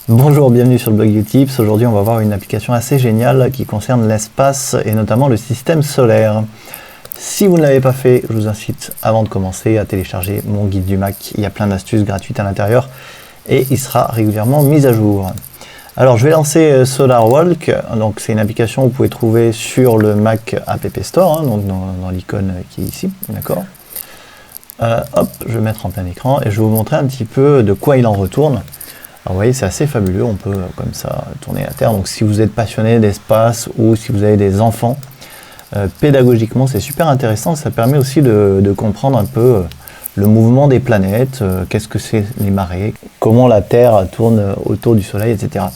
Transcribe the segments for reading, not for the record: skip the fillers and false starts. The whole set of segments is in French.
Bonjour, bienvenue sur le blog Utips. Aujourd'hui, on va voir une application assez géniale qui concerne l'espace et notamment le système solaire. Si vous ne l'avez pas fait, je vous incite avant de commencer à télécharger mon guide du Mac. Il y a plein d'astuces gratuites à l'intérieur et il sera régulièrement mis à jour. Alors, je vais lancer SolarWalk. Donc, c'est une application que vous pouvez trouver sur le Mac App Store, donc dans l'icône qui est ici, d'accord. Hop, je vais mettre en plein écran et je vais vous montrer un petit peu de quoi il en retourne. Alors vous voyez, c'est assez fabuleux, on peut comme ça tourner la Terre. Donc si vous êtes passionné d'espace ou si vous avez des enfants, pédagogiquement c'est super intéressant. Ça permet aussi de comprendre un peu le mouvement des planètes, qu'est-ce que c'est les marées, comment la Terre tourne autour du Soleil, etc.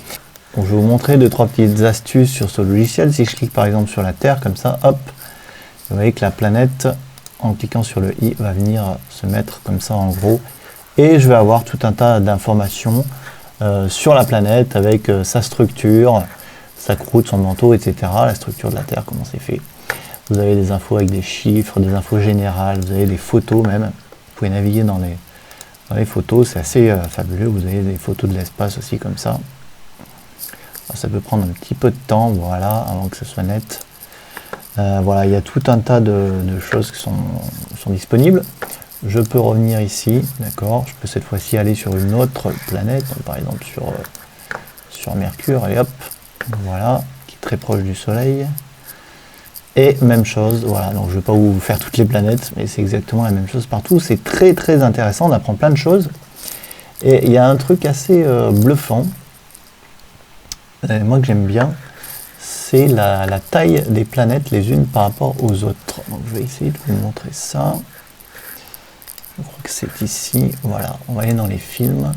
Donc, je vais vous montrer 2-3 petites astuces sur ce logiciel. Si je clique par exemple sur la Terre, comme ça, hop, vous voyez que la planète, en cliquant sur le i, va venir se mettre comme ça en gros. Et je vais avoir tout un tas d'informations sur la planète avec sa structure, sa croûte, son manteau, etc. La structure de la Terre, comment c'est fait. Vous avez des infos avec des chiffres, des infos générales, vous avez des photos même. Vous pouvez naviguer dans les photos, c'est assez fabuleux. Vous avez des photos de l'espace aussi comme ça. Alors, ça peut prendre un petit peu de temps, voilà, avant que ce soit net. Voilà, il y a tout un tas de choses qui sont disponibles. Je peux revenir ici, d'accord. Je peux cette fois-ci aller sur une autre planète, donc par exemple sur Mercure, allez hop, voilà, qui est très proche du Soleil. Et même chose, voilà, donc je ne vais pas vous faire toutes les planètes, mais c'est exactement la même chose partout. C'est très très intéressant, on apprend plein de choses. Et il y a un truc assez bluffant, moi que j'aime bien, c'est la taille des planètes les unes par rapport aux autres. Donc je vais essayer de vous montrer ça. Je crois que c'est ici, voilà, on va aller dans les films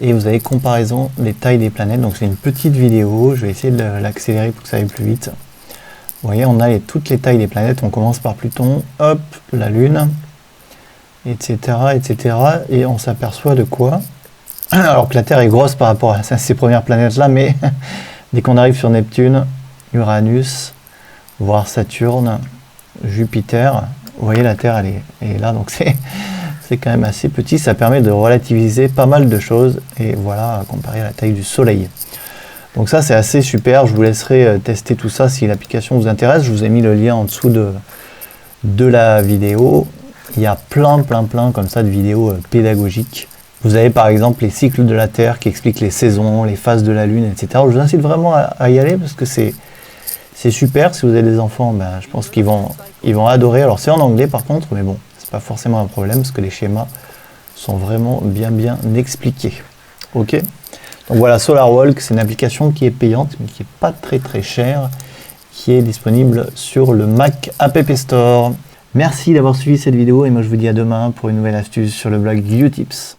et vous avez comparaison des tailles des planètes. Donc c'est une petite vidéo, je vais essayer de l'accélérer pour que ça aille plus vite. Vous voyez, on a toutes les tailles des planètes, on commence par Pluton, hop, la Lune, etc. etc. et on s'aperçoit de quoi? Alors que la Terre est grosse par rapport à ces premières planètes là, mais dès qu'on arrive sur Neptune, Uranus, voire Saturne, Jupiter, vous voyez, la Terre, elle est là, donc c'est quand même assez petit. Ça permet de relativiser pas mal de choses, et voilà, comparé à la taille du Soleil. Donc ça, c'est assez super. Je vous laisserai tester tout ça si l'application vous intéresse. Je vous ai mis le lien en dessous de la vidéo. Il y a plein comme ça de vidéos pédagogiques. Vous avez par exemple les cycles de la Terre qui expliquent les saisons, les phases de la Lune, etc. Je vous incite vraiment à y aller parce que c'est super. Si vous avez des enfants, ben, je pense qu'ils vont adorer. Alors c'est en anglais par contre, mais bon, c'est pas forcément un problème parce que les schémas sont vraiment bien expliqués. Ok. Donc voilà, SolarWalk, c'est une application qui est payante, mais qui n'est pas très chère, qui est disponible sur le Mac App Store. Merci d'avoir suivi cette vidéo et moi je vous dis à demain pour une nouvelle astuce sur le blog Utips.